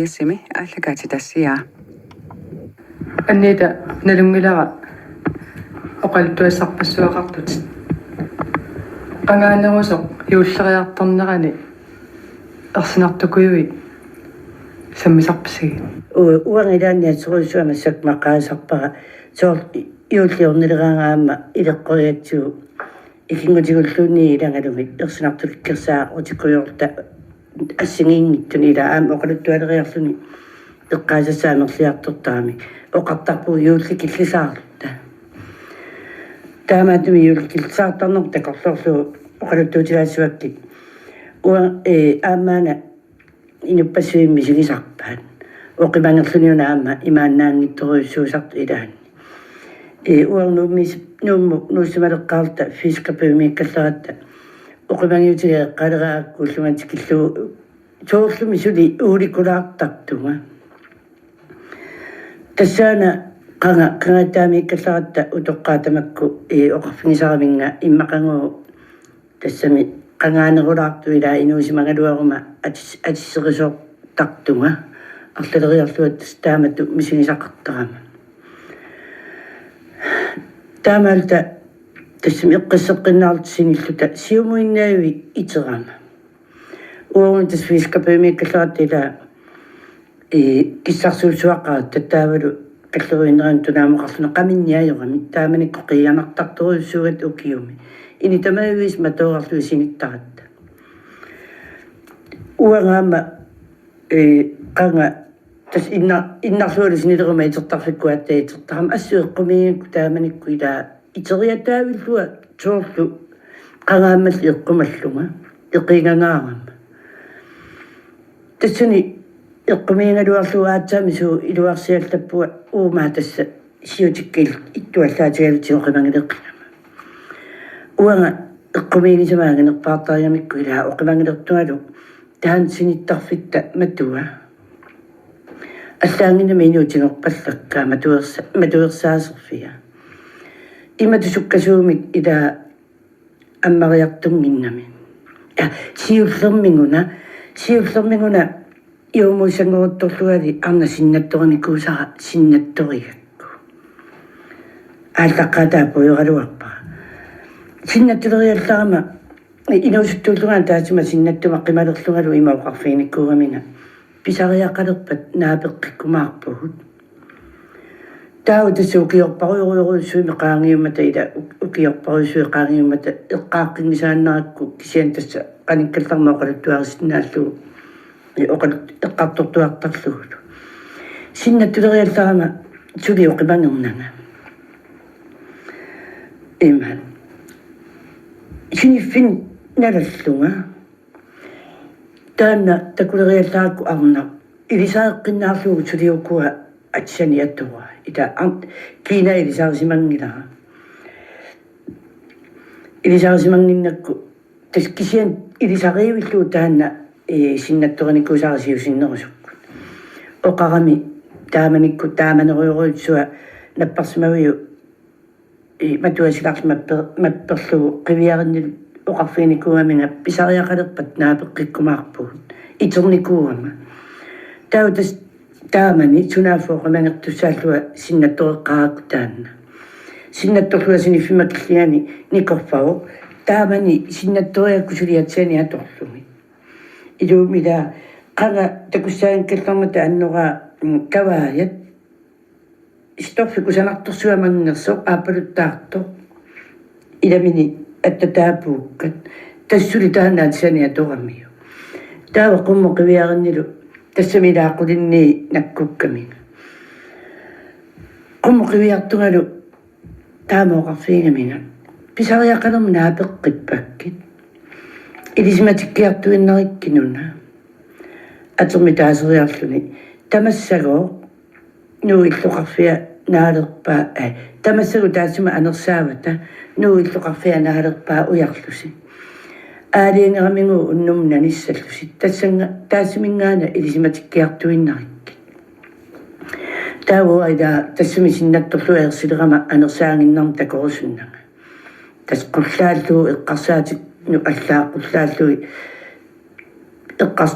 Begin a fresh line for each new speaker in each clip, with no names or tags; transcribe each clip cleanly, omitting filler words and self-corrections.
Yasimi allakati tassia.
Annita nalungilaqa oqaltuassarpassuaqartut qangaanerusoq yuulleriartornerani ersinartukuyui sammisarpasigi
uangilaanniat sorusuamassaq maqaasarpara soor yuulliornileraangaama ileqqoriatsiu ikingutигуллуунни иlanгалугит ерсинартуликкерсаа утиккуйорта ассигиингиттуни ила аама оқалуттуалериарлуни эққаасассаамерлиартортарами оқартарпу юулликиллисаарта таамаатуми юулликиллисаартарнер такорлоорлу оқалуттуутилаассуаккит уа аамаана инуппассуимми сигисарпаат оқимангерлуниуна аама имааннаангитторуйссуусарту илаани уарнуумис нуумму нуусималеққарта фискапуумииккаллератта оқимангиутигеэққалерааккууллугатикиллуу тоорлуми сули ууликулаартартуга тассаана қангатаамииккаллератта утоққаатамакку оқарфигисараминга иммақангуу тассами қангаанерулаарту ила инуусимагалуарума атиссерисоортартуга арлалериарлуат тааматту мисигисақартарама таамалта тассами эққиссеққиннаартсиниллута сиумуиннаави итерама уун тасфискапуумииккаллератила киссарсуусуаққаат таттаавалу каллеруинеран тунаамоқарлуна қаминниайорами тааманикко қиянартарторуссугат укиуми ини тамаавис матоорарлуи синиттаратта уангаама қанга тас иннарлуалу синилерума итертарфиккуатта итертарам ассуэққумиикку тааманикку ила итериатаавиллуа тоорлу қангааммал иққумаллунга иқингангаарама тассани эққумиингалуарлу аатсаами суу илуарсиалтаппуа уумаа тасса сиутиккил иттуаллаатигалутиоқимангилеққинама уанга эққумиинисамаагинерпаартариамикку илаа оқимангилертугалу таан синиттарфитта матуа аллаангинами инуутингорпаллаккаа матуерсаасерфиа иматусуккасуумик ила аммариартунгиннами сиуллермингуна иумуисангорутторлуали арна синнатторникуусара синнатторигакку ааллаққатаа пуйоралуарпара синнатториалларама инуусуттууллугаан таатима синнаттума қималерлугалу имаоқарфиниккуугамина писариаққалерпат наапеққиккумаарпугут тау тасукиорпаруйоруйоруссуими qaangiummata ила укиорпарусуи qaangiummata эққааққингисааннаракку кисиан тасса qanikkallarma oqaluttuarissinnaalluu эққартортуартарлугулу синнаттулериалларама сули оқимангернага иман синиффин налаллунга таанна такулериаллааракку арна илисааққиннаарлугу сулиуккуа атсаниаттуа ита ант кина илисаарсимангилара илисаарсимангиннакку тас кисиан илисариивиллуу таанна синнатторникусаарсиусиннерусукку оқарами тааманикку тааманеруйоруутсуа наппарсимавиу матуасиларлу мапперлугу қивиариннил оқарфиникуаминга писариақалерпат наапеққиккумаарпугут итерникууама таутас таамани сунаафооқамангертуссааллуа синнаттореққаақку таанна синнатторлуа синиффимакиллиани никорфао таамани синнатториакку сулиатсиани аторлуми илуумила қага такуссаанкаллармата аннура каваят стоффикусанарторсуамангерсо аапалуттаарто иламини аттатаапууккат тассули таанаатсиани аторамиу таава қуммо қивиариннилу тассамилааққулинни наккуккамина қуммо қивиартунгалу таамооқарфиигамина писариақалерми наапеққиппаккит илисматиккиартуиннериккинуна атерми таасериарлуни тамассагоо нуиллоқарфиа наалерпаа тамассагу таасима анерсаавата нуиллоқарфиа наалерпаа уярлуси аалиангерамингу уннумна ниссаллуси тассанга таасимингаана илисматиккиартуиннерикки тааву айда тассими синнатторлу ерсилерама анерсаангиннарм такорусуннага тас қуллааллуу эққарсаатик аллааққуллааллуи эққар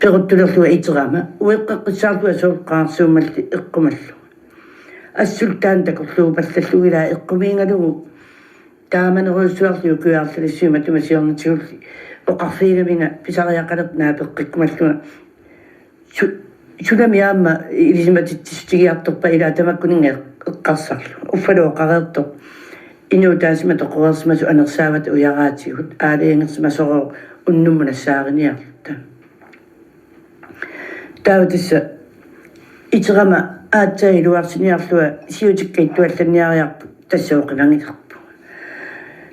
перуттулерлуа итерама уеққеққиссаартуа соорқарсуумалли эққумаллу ассултаан такорлуу паллаллугилаа эққумиингалугу тааманеруйссуарлиу куяарлалиссуима тумасиорнатигулли оқарфигаминга писариақалерт наапеққиккумаллуга сунамиаама илисиматиттистигиарторпа илаа тамаккунинга эққарсарлу уффалуоқареерто инуутаасима тоқорерсимасу анерсаават уяраатигут аалиангерсимасороо уннуммунассаариниарлута таутисса итерама аатсаилуарсиниарлуа сиутиккаиттуалланиариарпу тассаоқинангиларпу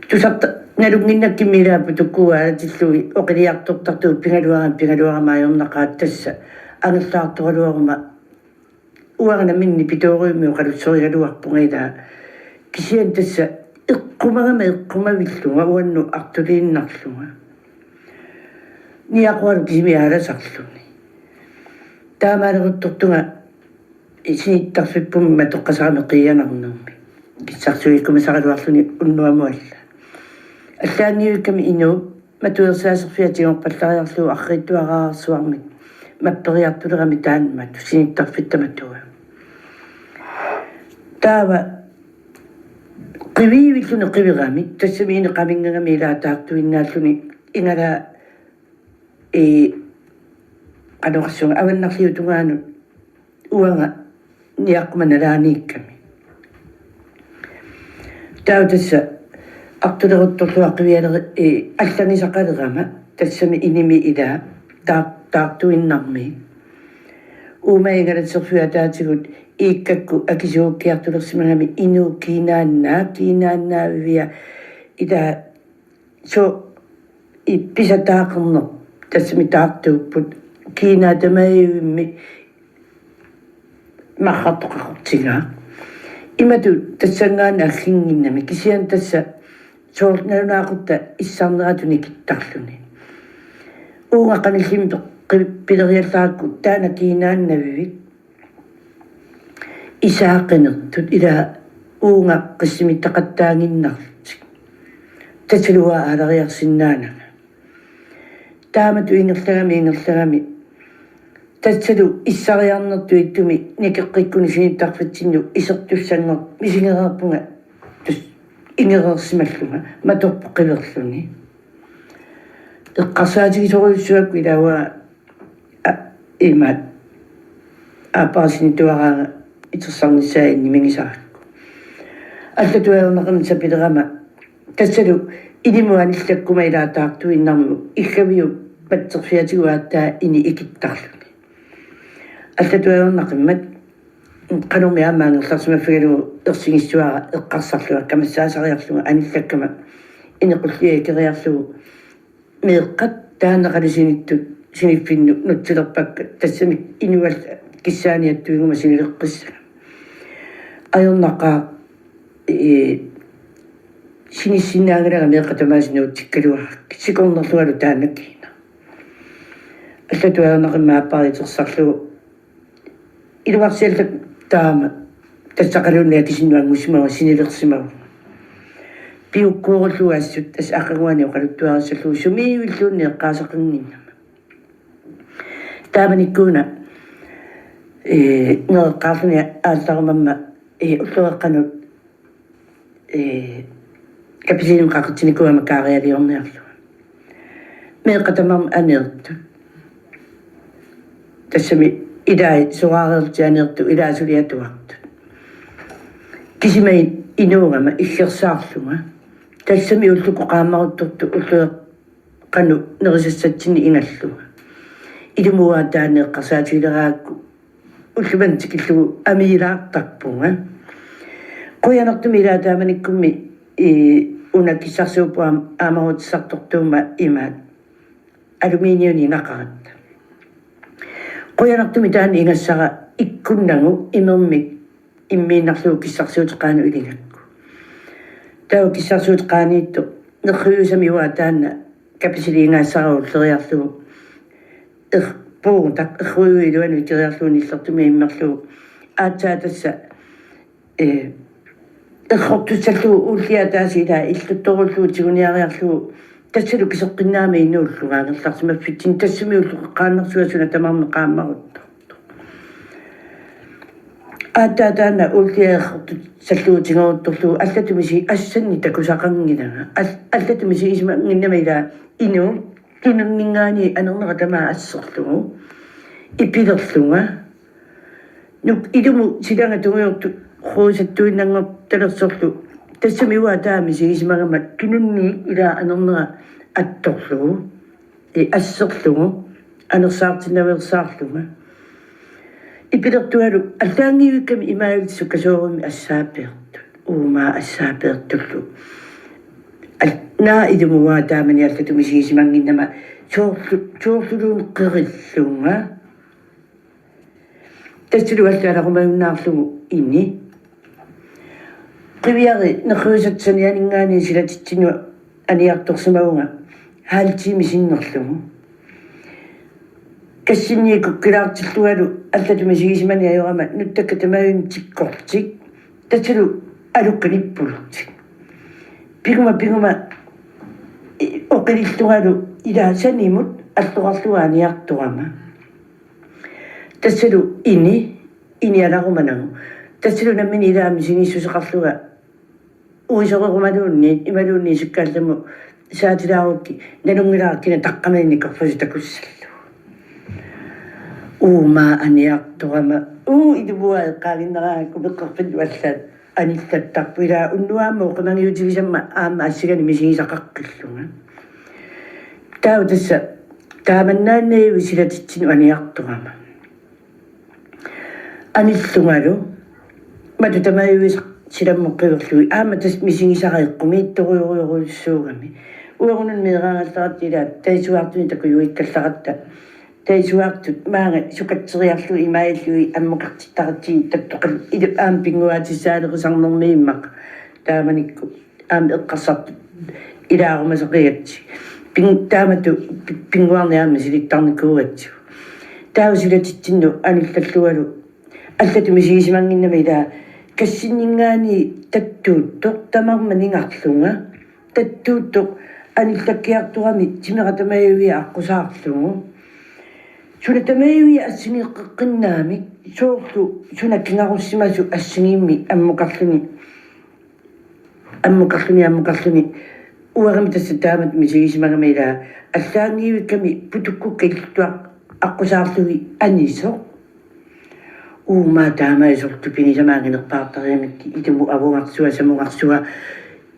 тусарта налунгиннаккимилаапу туккуаалатиллуи оқилиартортартуу пингалуарамаайорнақаат тасса ангерлаарторалуарума уарна минни питоориумиу қалуссоригалуарпунгилаа кисиан тасса эққумагама уанну артулииннарлунга ниақуалу кисимиааласарлуни таамаалеруттортунга исиниттарфиппум матоққасаами қиянарнерми киссарсуиккумасаралуарлуни уннуамуалла аллааниуикками инуу матуерсаасерфиатигорпаллариарлуу арриттуараарсуармит маппериартулерами таанмат синиттарфиттаматтуга таава qivivilluni qivirami tassamiini qamingagami ilaataartuinnaalluni ingala qanorsunga avannarliutungaanu uanga niaqqmanalaaniikkami tautassa artuleruttorluaqqivialeri алланисақалерама тассами иними илаа таартуиннарми уумаигалатсерфуатаатигут ииккакку акисууккиартулерсимагами инуу кинааннаавиа ида со ипписатаақернер тассами таартууппут кинаатамаиумми махартоқартига имату тассангаана аггингиннами кисиан тасса соорналунаақутта иссарнератуни киттарлуни уунга каниллими пилериаллаакку таана кинааннавивик исаақинертут ила уунга қиссимиттақаттаангиннарлутик татилуа алариарсиннаанага таамату ингерлагами татсалу иссариарнерту иттуми никеққиккуни синиттарфатсинну исертуссангор мисингераарпунга тус ингерерсималлунга маторпоққилерлуни эққарсаатигисоруйссуакку илауа имат апаасинитуараа итэрсарнissaа иннимигисааракку аллатуаернеқам сапилерама тассалу инимуаниллаккума илаатаартуиннарму иггавиу патсерфиатигуааттаа ини икиттарлуни аллатуаернеқиммат кануми аамаангерларсимаффигалу ерсигиссуара эққарсарлуа камассаасариарлуга аниллаккама инеқуллиа кериарлугу меэққат таанеқалисиниттут синиффинну нутсилерпакка тассами инуал киссааниаттуигума синилеққиссага аёрнақаа синиссинаагалага меэққатамаасинуу тиккалуара сикорнерлугалу таанаккиина аллатуаернеқимма аппаритерсарлугу илуарсиаллак таама тассақалуунниа кисиннуангуссимава синилерсимава пиуккууруллуаассут тас ақагуани оқалуттуарассаллугу сумиивиллуунни эққаасақингиннама тааманиккууна неэққарлуни аалларамамма уллуэққанут каписинун қақатсиникуама каариалиорниарлуга меэққатамарма анеэрту тассами илаа сугаареертианеэрту илаасулиатуарту кисимай инуугама иллерсаарлуга тассами уллуку qaammaruttурту уллуэққану нерисассатсини ингаллуга илумуа таанеэққарсаатилераакку уллумантикиллугу амиилаартарпунга қуянертуми илаатааманиккумми унаккиссарсуупуам аамарутиссартортуума имаат алуминиуни нақаратта қуянертуми таани ингассара иккуннагу имермик иммииннарлугу киссарсуутеқаану илигакку тау киссарсуутеқааниитту нерриусамиуа таана каписилингаассарауллериарлугу пуун так эрруиуилуану итериарлуuni иллертуми иммерлугу аатсаатасса эрхортуссаллугу ууллиатаасилаа иллутторуллуу тигуниариарлугу тассалу кисеққиннаами инууллугаангерларсимаффитсин тассумиуллу қааннэрсуасуна тамаарнеқааммарутта аатаатаана уллиаерртут саллуутингорутторлу аллатумиси ассанни такусақангинага аллатумиси исмангиннамила ину тунангингаани анернера тамаа ассерлугу ипилерлунга нук идуму силанга тунгиорту хоосаттуиннангор талерсорлу тассамиуа таамиси исмагама тунунни ила анернера атторлугу ассерлугу анерсаартиннаверсаарлунга ипилертуалу аллаангиуикками имаавитсу касоорumi ассаапиерту уума ассаапиертуллу наа идумуа таамани аллатумисигисимангиннама чоорлулуун қериллунга тассилу аллааларумаюннаарлугу ини қивиари нерруусатсанианингаани силатитсинуа аниарторсимауга хаалтими синнерлугу кассинни куккилаартиллуалу аллатумисигисимани аёрама нуттакка тамааюн тиккортик тассилу алуккалиппулутик пигума оқилиллугалу илаасанимут аллоқарлуааниартурама тассалу иниаларуманагу тассалу наммини илаами сигиссусеқарлуга уисорерумалуунни ималуунни суккаалламу саатилаарукки налунгилааркина таққамаинникорфасу такуссаллу уума аниартурама идубуа эққаагиннераакку пеққарпаллу аллаат аниллаттарпуила уннуааммо оқимангиутигисамма аама ассигани мисигисақаққиллунга таа тасса тааманнааннеи силатитсину аниартурама аниллунгалу мату тамааюис силаммоққиверлуи аама тас мисигисараиққуми итторуйоруйоруйуссуугами уерунун меэраагалларатилаат таисуартуни такуюиккалларатта таисуартут маага сукатсериарлу имаиллуи аммоқартиттаратии таттоқал илу аам пингуаатиссаалерисарнэрмииммақ тааманикку аам эққарсарту илаарумасеқиатси таамату пингуарниаама силиттарникууатсу таусилатитсинну аниллаллуалу аллатумисигисимангиннама илаа кассиннингаани таттуутто тамарманингарлунга таттуутто аниллаккиартурами тимератамаюи аққусаарлугу сунатамаюи ассинеққиннаами соорлу сунаккингаруссимасу ассигиимми аммукарлуни уарами тасса таамат мисигисимагама илаа аллаангиуикками путуккукка иллуа аққусаарлуги анисо уума таамаисорту пинисамаагинерпаартариамикки итуму авунгарсуа самунгарсуа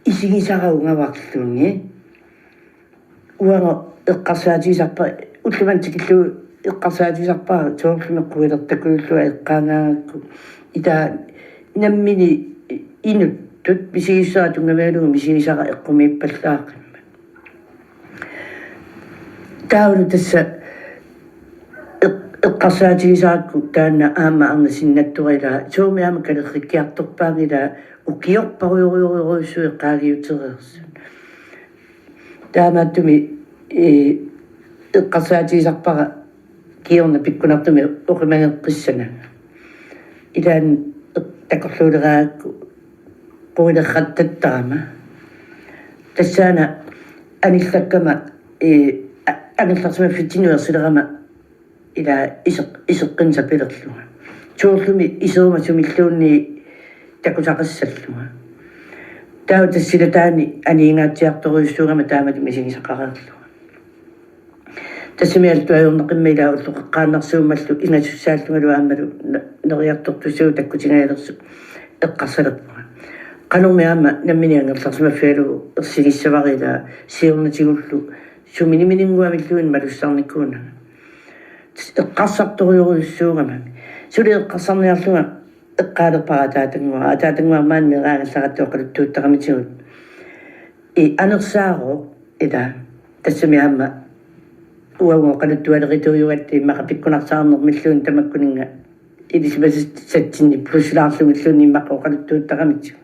исигисараунгаварлунни уанга эққарсаатисарпа уллумантикиллу эққарсаатисарпаа соорлумеққуилертакуллуа эққаагаакку ита наммини инуттут мисигиссаатунгаваалугу мисигисара эққумииппаллаақимма таулу тасса эққарсаатигисаакку таанна аама арнасиннаттуарила соомиама калерриккиарторпаагила укиорпаруйоруйоруйуссу эққаагиутерерсун таамааттуми эққарсаатигисарпара киорна пиккунартуми оқимагеққиссана илаан такорлуулераакку пуилерраттаттарама тассаана аниллаккама анилларсима фитинуерсилерама ила исеққинса пилерлуга чоорлуми исуума сумиллуунни такусақассаллуга таа тассилатаани аниингаатсиарторуйуссуугама таамат мисигисақареерлуга тассимиалтуаюрнеқимма илаа уллуқеққааннарсуумаллу ингасуссааллугалу аамалу нериартортусуу таккутингаалерсу эққарсалерпуга канумиаама намминиангерларсимаффиалу ерсигиссаварила сиорнатигуллу суминиминингуамиллуин малуссарниккуунага эққарсарторуйоруйуссуугамами сули эққарсарниарлуга эққаалерпара атаатангуармаан мираагалларатуоқалуттууттарамитигут анерсааро ида тассамиаама уагоқалуттуалеритуйуатти мақапиккунарсаарнермиллуун тамаккунинга илисбасатсинни плусулаарлугиллуунни мақоқалуттууттарамитигут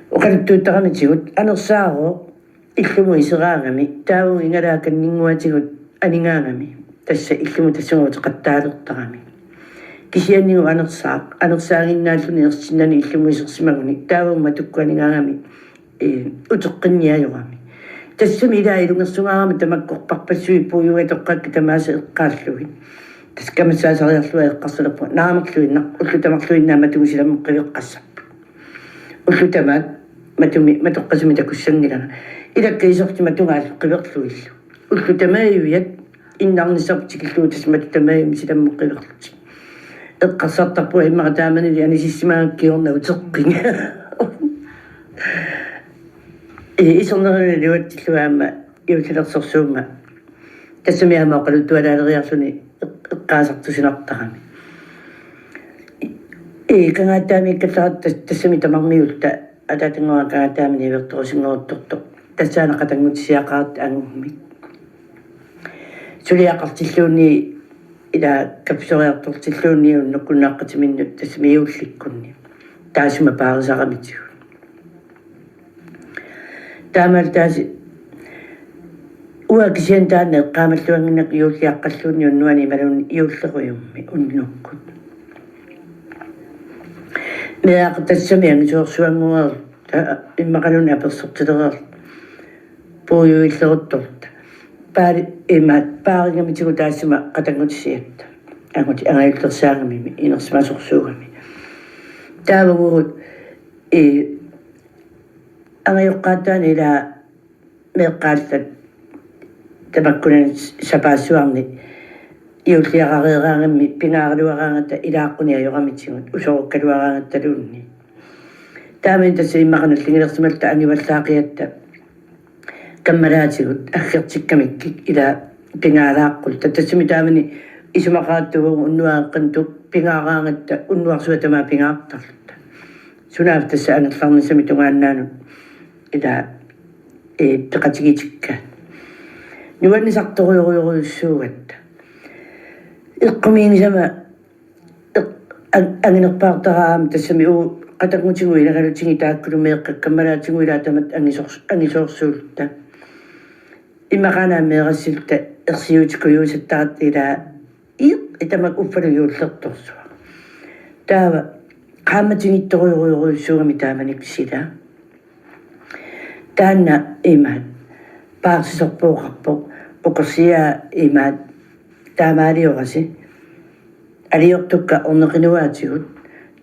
оқалуттууттарамитигут анерсааро иллуму исераангами тааву ингалааканнингуатигут анингаагами тасса иллуму тассугуутеқаттаалертарами кисианнигу анерсаагиннааллуни ерсиннани иллуму исерсимагуни таавумма туккуанингаагами утеққинниаюрами тассами илаа илунгерсугаарами тамаккорпарпассуи пуйуатоққакки тамааса эққааллуи таскамассаасариарлуа эққарсулерпу наамерлуиннақ уллу тамарлуиннаама тугусиламмеқ қивеққассарпу уллу тамаат матуми матоққасуми такуссангилага илакка исорти матунгааллу қиверлуиллу уллу тамааюят иннарнисартикиллуу тасмату тамаами силаммеқ қиверлути эққарсартарпуа иммара тааманили анисиссимаагаккиорна утеққинга исернерилуаттиллуаама иутилерсорсуума тассамиама оқалуттуалаалериарлуни эққаасартусинартарами кангаатаами калларат тассами тамармиулта атаатангуа кангаатаамини иверторусингорутторто тассаанақатангутсиақарат ангумми сулиақартиллууни ила капсориартортиллууни уннуккунааққатиминнут тассамиулликкунни таасума паарисарамитигу таамал тааси уакисиантаанне эққаамаллуангиннақ иуллиаққаллуунни уннуани малун иуллеруйумми уннуккут меақа тассами ангисуорсуангуар иммақалуни аперсортилерер пуйуиллерутторта паали имаат пааригамитигу таассама қатангутсиатта агути ангаиллерсаагамими инерсимасорсуугами таавагурут ангайоққаатаани ила меққааллат тамаккунан сапаассуарни иуллиақареераангамми пингааралуараангата илааққуни ajорамитигут усооруккалуараангатталуунни таамин тасса иммақаналлингилерсималта ангиваллаақиатта каммалаатигут аггертиккамиккик ила пингаалааққул тассами таамани исумақааттугу уннуааққантук пингаараангатта уннуарсуатамаа пингаартарлута сунаав тасса ангерларнисами тунгааннаану ила пеқатигитикка нуаннисарторуйоруйоруйуссуугатта эққумиингисама ангинерпаартараам тассами уу қатангутигу илагалутиги тааккулумеэққаккаммалаатигу илаатамат ангисоорсуулта иммақанааммеерассилта ерсиутикуюусаттарат ила итамак уффалуйууллерторсуа таава qaammatигитторуйоруйоруйуссуугами тааманиксила таанна имаат паарсисорпууқарпо укерсиа имаат таамаалиораси алиортукка орнеқинуаатигут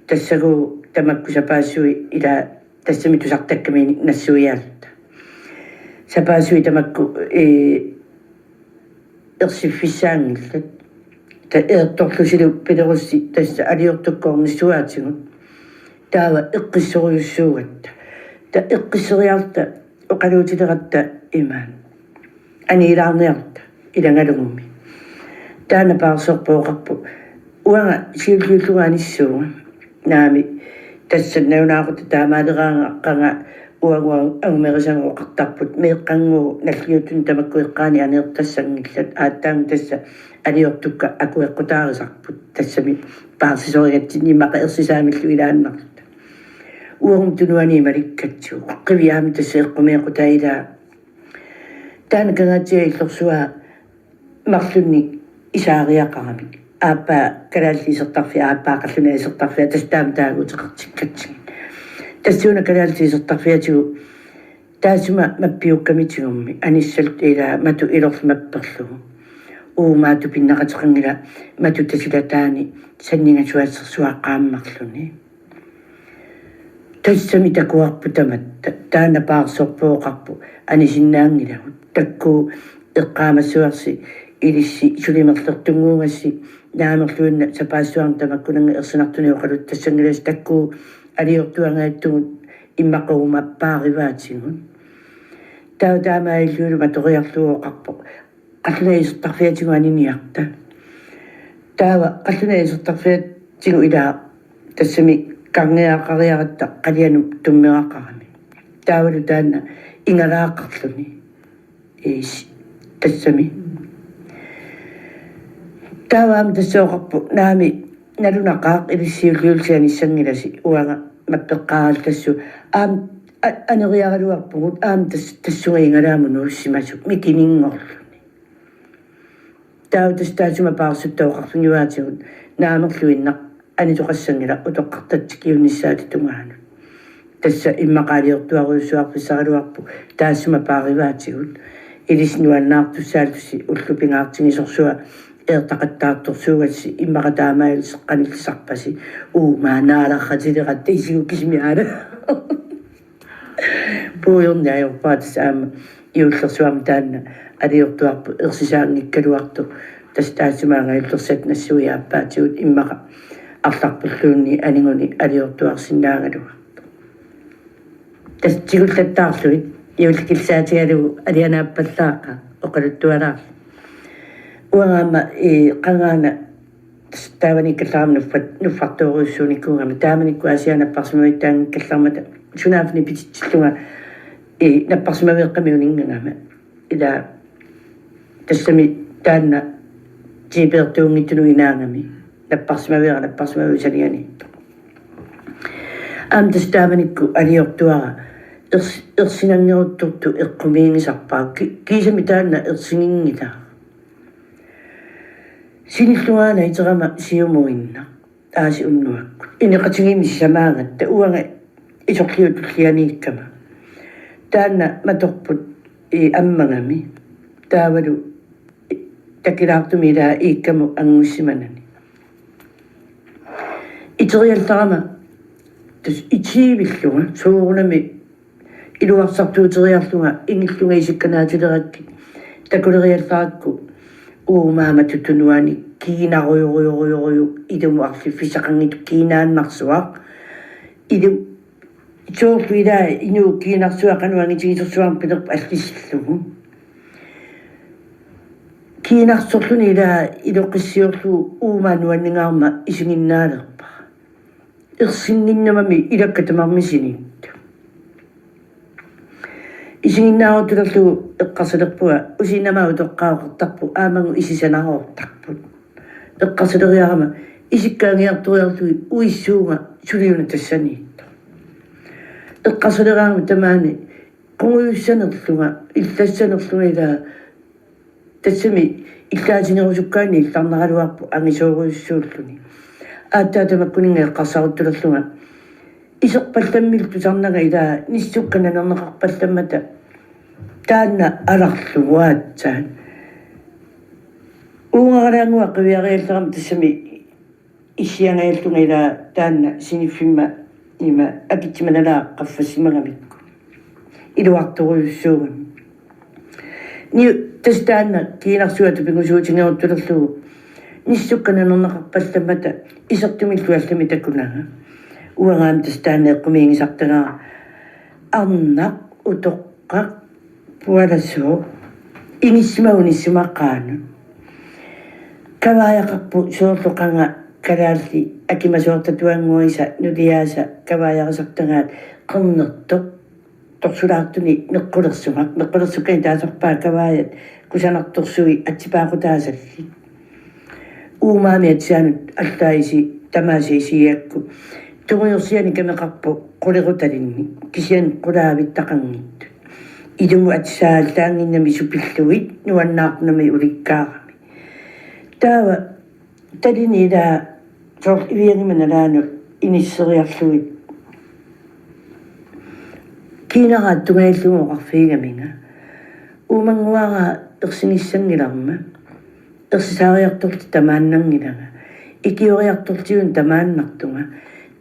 тассагу тамаккусапаассуи ила тассами тусартакками нассуиаалта сапаассуи тамакку ерсиффиссаангиллат та эрторлусилу пилерусси тасса алиортуккоорниссуаатигут таава эққиссориуссуугатта та эққиссериарта оқалуутилератта имаан анилаарниарта илангалугумми таана паарсорпооқарпу уанга сиуллууллугааниссууга наами тассаннаунаақута таамаалераангаққанга уангуа агумерисангоқартарпут меэққангуу наллиутун тамаккуэққаани анеэртассангиллат ааттаан тасса алиортукка акуэққутаарисарпут тассами паарсисоригатсиннимақа ерсисаамиллу илааннарта уорум тунуани маликкатсуу қивиаами тасса эққумеэқутаилаа таана кангаатиа иллерсуа марлунни исаариақарами ааппа калааллисертарфи ааппаақаллунаисертарфиа тастаама таагутеқартиккатсигин тассууна калааллисертарфиатигу таасума маппиуккамитигумми аниссалт ила мату илорлмапперлугу уумаату пиннақатеқангила мату тасилатаани саннингасуассерсуаққааммарлуни тассами такуарпутаматта таана паарсорпооқарпу анисиннаангилагут такку эққаамассуарси илисси сулимерлертунгуугасси наамерлуинна сапаассуарн тамаккунанга ерсинартуни оқалут тассангилас такку алиортуангааттугут иммаққуумаппаариваатигун таутаамаиллуулу маториарлуоқарпо қаллунаисертарфиатигу аниниарта таава қаллунаисертарфиатигу илаа тассами кангеақариаратта қалиану туммеқақарами таавалу таанна ингалааққарлуни тассами тааваам тассооқарпу наами налунақаақ илиссиуллиулсианиссангиласи уага маппеққарал тассу аам анериаралуарпугут аам тассуга ингалааму нууссимасу микинингорлуни таав тастаасума паарсуттаоқарфингуаатигут наамерлуиннақ анитоқассангила утоққартатсикиунниссаати тунгаанут tässä immakaliortuaruissuarpissariluarpu taassuma paarivaatigut ilisnuannaartu saaltussi ullupingaartinisorsua eertaqattaartorsuugatsi immaqataamailseqqanillisarpasi maanaalarratiliqatta isigukismiaala puujorniajorpaatas aama iullersuarma taanna aliortuarpu ersisaangikkaluartu tastaatsimaangaillerset nassuiaappaatigut immaqa арларпуллуунни анигуни алиортуарсинаагалуга тастигуллаттаарлуит иулкилсаатигалугу алианааппаллааqa оқалуттуалаар уангаама қангаана тааваниккаллаарма нуффартооруйуссууниккуугама тааманикку асианаппарсимавиттаангккаллармата сунаафни пититсиллунга наппарсимавеэққамиунингангама ила тассами таанна тибертуунгиттунуинаангами наппарсимавиусалиани амтастааваникку алиортуара ерсинангеруттурту эққумиингисарпаа кисами таанна ерсингингита синиллугаана итерама сиумуинна ааси уннуакку инеқатингими самаагатта уанга исорлиутуллианииккама таанна маторпут аммангами таавалу такилаартумилаа ииккаму ангуссиманани итериалтарама тус итиивиллунга суурунами илуарсартуутериарлунга ингиллунга исикканаатилеракки такулериалларакку уумаама тутунуани киинаруйоруйоруйорую илуму арлиффисақангиту киинааннарсуақ илу итсоорлуилаа инуу киинарсуақануангитигисерсуарм пилерп аллиссиллугу киинарсорлуни илаа илоқиссиорлу уумаануаннингаарма исугиннаалерпа ерсингиннамами илаккатамармисинит исугиннаарутулерлу эққарсалерпуа усинамаа утоққаақортарпу аамангу исисанароортарпут эққарсалериарама исиккаангиартуриарлуи уиссуунга сулиуна тассаниитто эққарсалериарама тамаани қунгуйуссанерлунга иллассанерлунга илаа тассами иллаатинерусуккаани илларнералуарпу ангисооруйуссууллуни ааттаатамаккунинга эққарсаруттулерлунга исерпалламмилту сарнага илаа ниссуккананернеқарпалламмата таанна аларлугуаатсаан уунгараангуа қивиариаллерам тассами иссиангаяллунга илаа таанна синиффимма има акитсиманалаа қаффассимагамикку илуарторуйуссуугами ни тастаанна киинарсуату пингусуутингеруттулерлугу ниссуккананернеқарпалламмата исертумиллуаллами такунага уагаам тастаанна эққумиингисартагаа арнақ утоққақ пуалассуу иниссимагуниссимаққаану кавааяқарпу соорлоқанга калаалли акимасуартатуангуиса нулиааса кавааяқасартагаат қернертоқ торсулаартуни неққулерсукаи таасарпаа кавааят кусанарторсуи атсипаақутаасалли уумаами атсаанут аллааиси тамаасиисиакку тугуйорсиани камеқарпу қулеруталинни кисиан қулаавиттақангитту илуму атсааллаангиннами супиллуит нуаннаақнами уликкаарами таава талинилаа соор ивиангиманалаану иниссериарлуит кинараат тугаиллугоқарфигаминга уумангуара ерсиниссангиларма ерсисаариарторти тамааннангилага икиориарторсиун тамааннартунга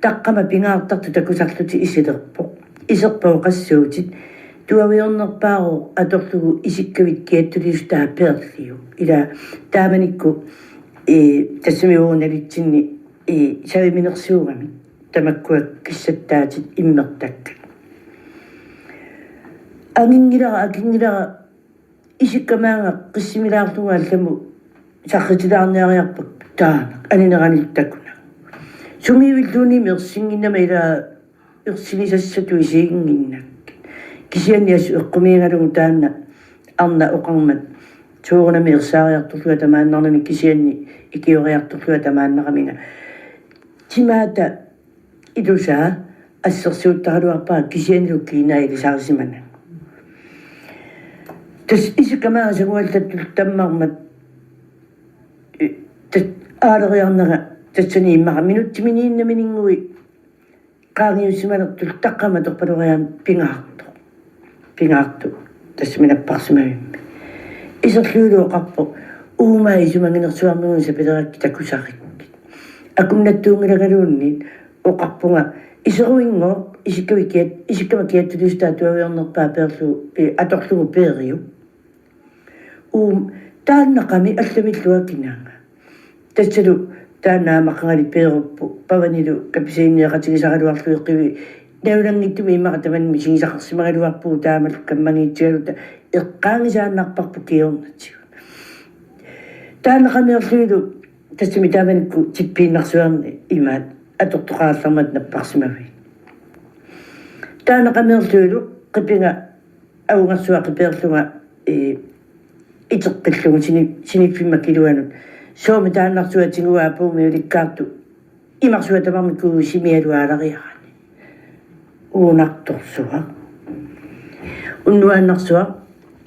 таққама пингаартарту такусарлути исилерпоқ исерпау қассуутит туавиорнерпаару аторлугу исиккавит киаттулиустаа перлиу ила тааманикку тассамиуурналитсинни савиминерсуугами тамаккуак киссаттаатит иммертакка акингилара исиккамаанга қиссимилаарлуга алламу саққитилаарниариарпак таама анинеранилтакуна сумиивиллууни мерсингиннама ила ерсинисассату исигингиннак кисианниас эққумиингалугу таанна арна оқармат туурнами ерсаариарторлуга тамааннарнами кисианни икиориарторлуга тамааннараминга тимаата илусаа ассерсууттаралуарпаа кисианнилу кинаили саарсимана тас исиккамаа сагуаллаттул таммармат аалериарнера тассани иммара минуттиминииннаминингуи qaangiussimanertul taqqamatorpaluariam pingaartu tasminapparsimavimmi iserluuluoqarpo uumai sumanginersuarmuunsa pederakki takusarikki akumnattuungilagaluunniit oqarpunga iseruingo isikkamakiattulustaatuaviornerpaa peerlu atorlugu peeriu taannaqami allamilluakinaanga tatsalu taannaamaqangali peeruppu pavanilu kapisaiinniaqatigisaraluarluiqqivi naulangittum imaqatamanmi sigisaqarsimagaluarpuu taamal kammangiitsigaluta eqqaangisaannarparpu kiornatsigu taannaqamiorluilu tassimi taamanikku tippiinnarsuarni imaat atortoqaallarmat napparsimavi taannaqamiorluilu qipinga aungarsuaqqipeerlunga iteqqillugu siniffimakkiluanut soomi taannarsuatinguaapuumi ulikkaartu imarsuatamarmikku simialuaalariarani uunartorsuga unnuaannarsuaq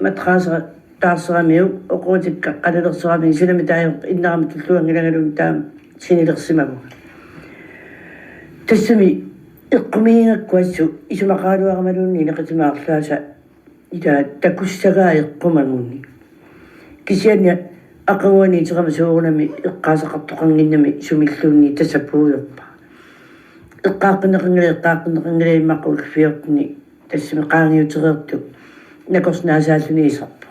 matqaasera taarseramiu oquutikka qalalerserami sinami taayoq innarami tulluangilangalun taam sinilersimaguga tassami eqqumiingakkuassu isumaqaaluaramaluunni neqitimaarlaasa ila takussagaa eqqumangunni kisiannia aqanguani iterama suurunami eqqaasaqartoqanginnami sumilluunni tasappuuyorpa eqqaaqqineqangile immaqulfiortni tassimi qaangiutereertu nakosnaasaalluni iserpu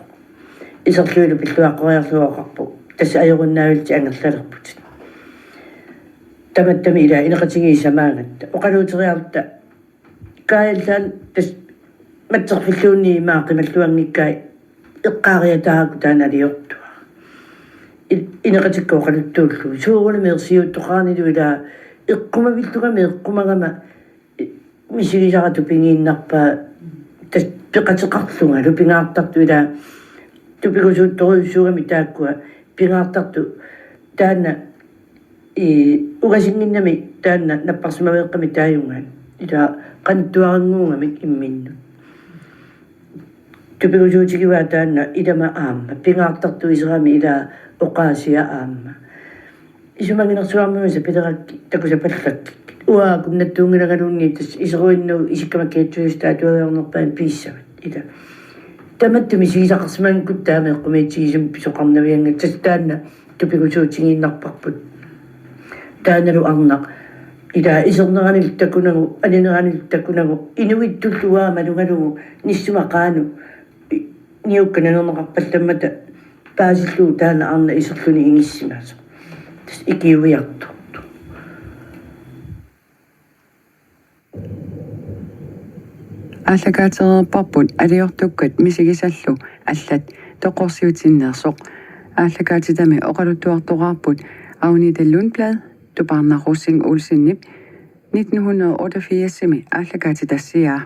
iserluilu pilluaqqoriarluoqarpu tassa ajorunnaavилти анgerlalerput tamattami ila ineqatigiisamaagatta oqaluuteriarta kaayallaan tas matserfilluunni maaqimalluangikkai eqqaariataaku taanaliortua ineqatikka oqaluttuullu suurunameersiuttoqaarnilu ila eqqumavillugami eqqumagama misigisaratu pingiinnarpaa tas peqateqarlunga lupingaartartu ila tupikusuuttoruissuugami taakkua pingaartartu taanna ugasinginnami taanna napparsimaveeqqami taayungaan ila qanttuaranguungami imminnu tupikusuutigiwaa taanna ilama aamma pingaartartu iserami ila oqaasia aamma isumanginersuarmuunsa pederakki takusapallakki uaakumnattuungilagaluunni tas iseruinnu isikkamakiatsuistaatuaviornerpaan piissavat ila tamattumi sigisaqarsimankut taameeqqumiitsigisum pisoqarnavianga tas taanna tupikusuutigiinnarparput taanalu arnaq ila iserneranil takunagu anineranil takunagu inuittulluaamalungalugu nissumaqaanu niukkananerneqarpallammata paasilluu taana arna iserluni ingissimaasa tas ikiuiartortu
ааллакаатерерпарпут алиортуккат мисигисаллу аллат тоқорсиутиннерсоқ ааллакаатитами оқалуттуартоқарпут ауни таллунплад тупаарнарруссин улсиннип 1988 ааллакаатитассиаа